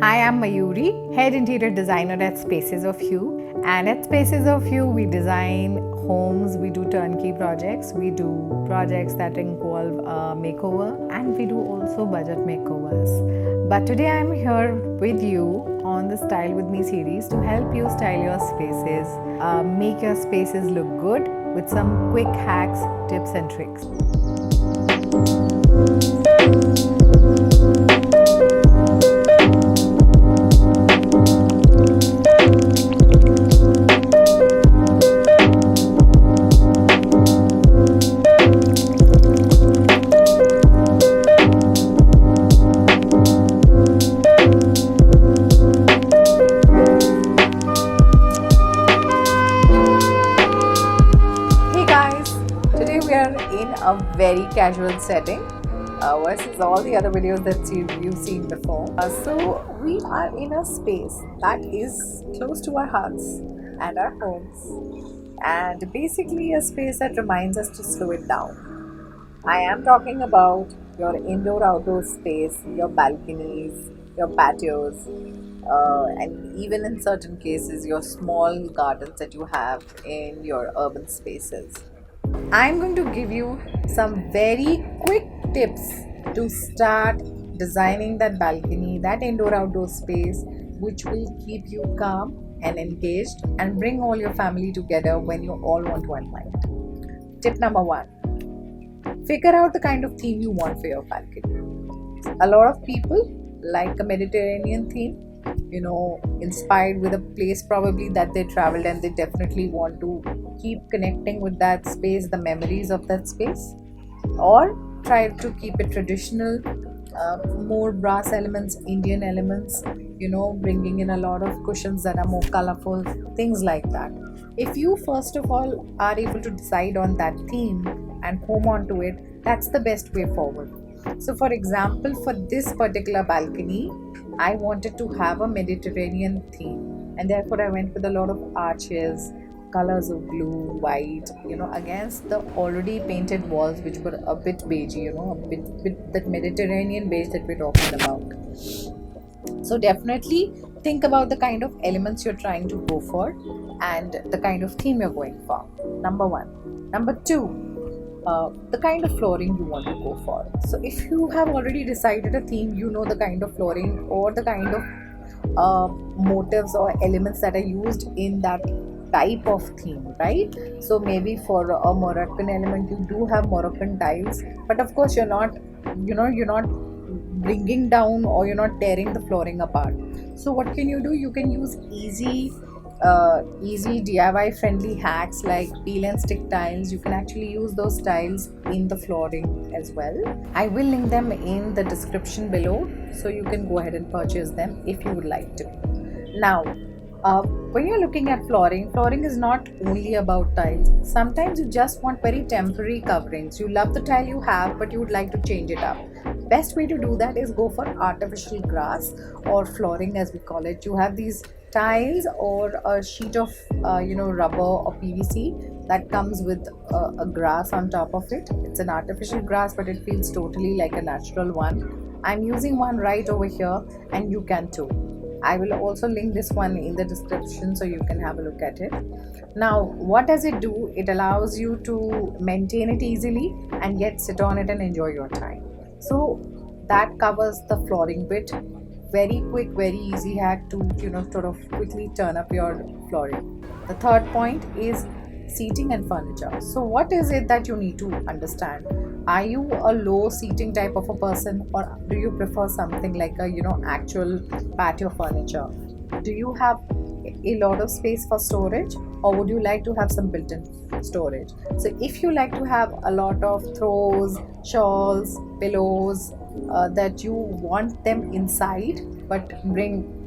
I am Mayuri, head interior designer at Spaces of Hue. And at Spaces of Hue, we design homes, we do turnkey projects, we do projects that involve a makeover, and we do also budget makeovers. But today I'm here with you on the Style With Me series to help you style your spaces, make your spaces look good with some quick hacks, tips, and tricks. We are in a very casual setting versus all the other videos that you've seen before. So we are in a space that is close to our hearts and our homes, and basically a space that reminds us to slow it down. I am talking about your indoor-outdoor space, your balconies, your patios, and even in certain cases, your small gardens that you have in your urban spaces. I'm going to give you some very quick tips to start designing that balcony, that indoor outdoor space, which will keep you calm and engaged and bring all your family together when you all want to unwind. Tip number one, figure out the kind of theme you want for your balcony. A lot of people like a Mediterranean theme, inspired with a place probably that they traveled, and they definitely want to keep connecting with that space, the memories of that space, or try to keep it traditional, more brass elements, Indian elements, bringing in a lot of cushions that are more colorful, things like that. If you first of all are able to decide on that theme and home onto it, that's the best way forward. So for example, for this particular balcony, I wanted to have a Mediterranean theme, and therefore I went with a lot of arches, colors of blue, white, against the already painted walls, which were a bit beigey, a bit that Mediterranean beige that we're talking about. So definitely think about the kind of elements you're trying to go for and the kind of theme you're going for. Number one. Number two, the kind of flooring you want to go for. So if you have already decided a theme, the kind of flooring or the kind of motifs or elements that are used in that type of theme, right? So maybe for a Moroccan element, you do have Moroccan tiles, but of course you're not bringing down, or you're not tearing the flooring apart. So what can you do? You can use easy DIY friendly hacks like peel and stick tiles. You can actually use those tiles in the flooring as well. I will link them in the description below, so you can go ahead and purchase them if you would like to. Now, when you're looking at flooring is not only about tiles. Sometimes you just want very temporary coverings. You love the tile you have, but you would like to change it up. Best way to do that is go for artificial grass or flooring, as we call it. You have these tiles or a sheet of rubber or PVC that comes with a grass on top of it. It's an artificial grass, but it feels totally like a natural one. I'm using one right over here, and you can too. I will also link this one in the description so you can have a look at it. Now, what does it do? It allows you to maintain it easily and yet sit on it and enjoy your time. So that covers the flooring bit. Very quick, very easy hack to sort of quickly turn up your flooring. The third point is seating and furniture. So what is it that you need to understand? Are you a low seating type of a person, or do you prefer something like a actual patio furniture? Do you have a lot of space for storage, or would you like to have some built-in storage? So if you like to have a lot of throws, shawls, pillows, that you want them inside but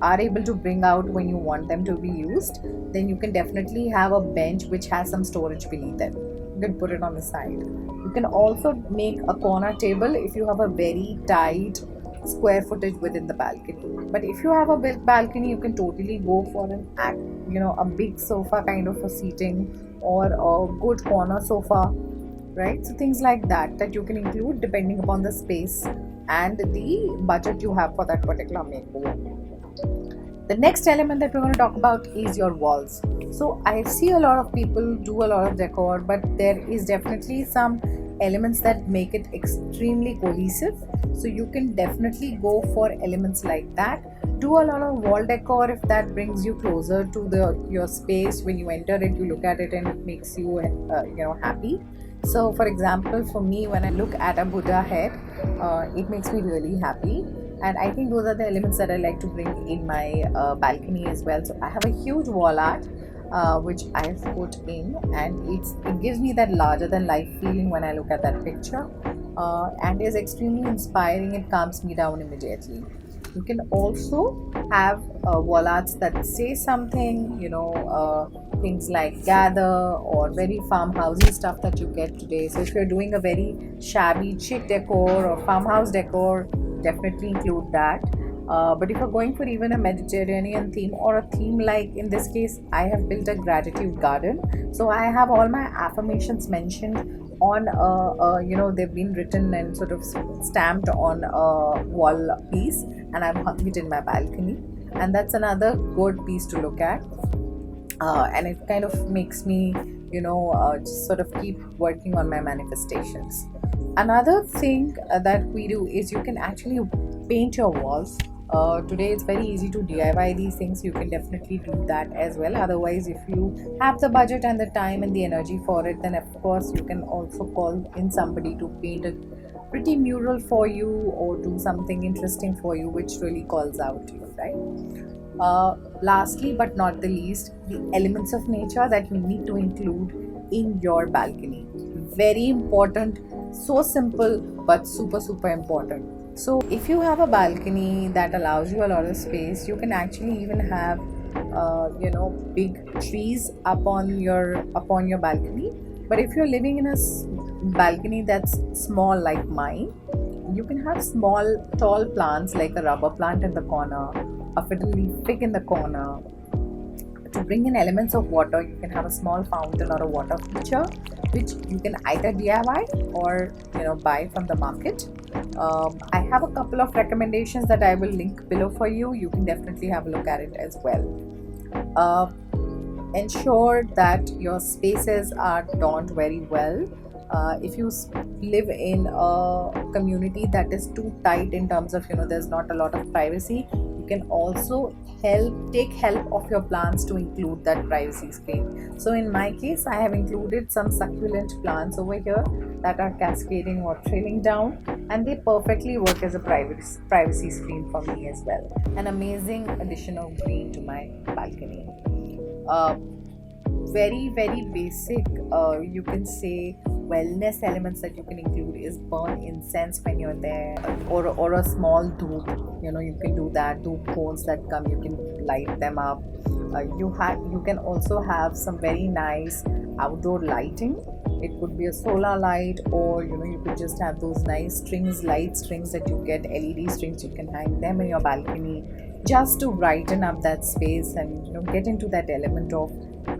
are able to bring out when you want them to be used, then you can definitely have a bench which has some storage beneath it. You can put it on the side. You can also make a corner table if you have a very tight square footage within the balcony. But if you have a big balcony, you can totally go for a big sofa kind of a seating, or a good corner sofa, right? So things like that you can include depending upon the space and the budget you have for that particular makeover. The next element that we're going to talk about is your walls. So I see a lot of people do a lot of decor, but there is definitely some elements that make it extremely cohesive. So you can definitely go for elements like that. Do a lot of wall decor if that brings you closer to your space. When you enter it, you look at it and it makes you happy. So for example, for me, when I look at a Buddha head, it makes me really happy. And I think those are the elements that I like to bring in my balcony as well. So I have a huge wall art which I've put in, and it gives me that larger than life feeling when I look at that picture, and is extremely inspiring. It calms me down immediately. You can also have wall arts that say something, things like gather or very farmhousey stuff that you get today. So if you're doing a very shabby chic decor or farmhouse decor, definitely include that. But if you're going for even a Mediterranean theme, or a theme like in this case, I have built a gratitude garden. So I have all my affirmations mentioned on they've been written and sort of stamped on a wall piece, and I've hung it in my balcony, and that's another good piece to look at. And it kind of makes me just sort of keep working on my manifestations. Another thing that we do is you can actually paint your walls. Today it's very easy to DIY these things. You can definitely do that as well. Otherwise, if you have the budget and the time and the energy for it, then of course you can also call in somebody to paint a pretty mural for you or do something interesting for you which really calls out to you, right? Lastly but not the least, the elements of nature that you need to include in your balcony. Very important. So simple but super important. So if you have a balcony that allows you a lot of space, you can actually even have big trees upon your balcony. But if you're living in a balcony that's small like mine, you can have small tall plants like a rubber plant in the corner, a fiddle leaf fig in the corner. To bring in elements of water, you can have a small fountain or a water feature, which you can either DIY or buy from the market. I have a couple of recommendations that I will link below for you. You can definitely have a look at it as well. Ensure that your spaces are donned very well. If you live in a community that is too tight in terms of there's not a lot of privacy, you can also take help of your plants to include that privacy screen. So in my case, I have included some succulent plants over here that are cascading or trailing down, and they perfectly work as a privacy screen for me as well. An amazing addition of green to my balcony. Very basic, you can say, wellness elements that you can include is burn incense when you're there, or a small dhoop. You can do that. Dhoop cones that come, you can light them up. You can also have some very nice outdoor lighting. It could be a solar light, or you could just have those nice light strings that you get, LED strings. You can hang them in your balcony just to brighten up that space and get into that element of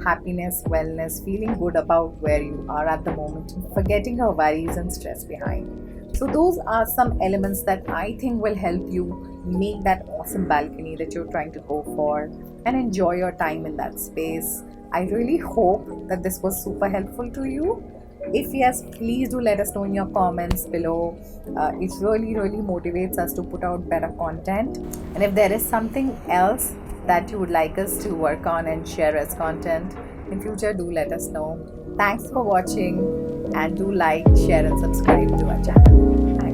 happiness, wellness, feeling good about where you are at the moment, forgetting your worries and stress behind. So those are some elements that I think will help you make that awesome balcony that you're trying to go for and enjoy your time in that space. I really hope that this was super helpful to you. If yes, please do let us know in your comments below. It really motivates us to put out better content. And if there is something else that you would like us to work on and share as content in future, do let us know. Thanks for watching, and do like, share and subscribe to our channel.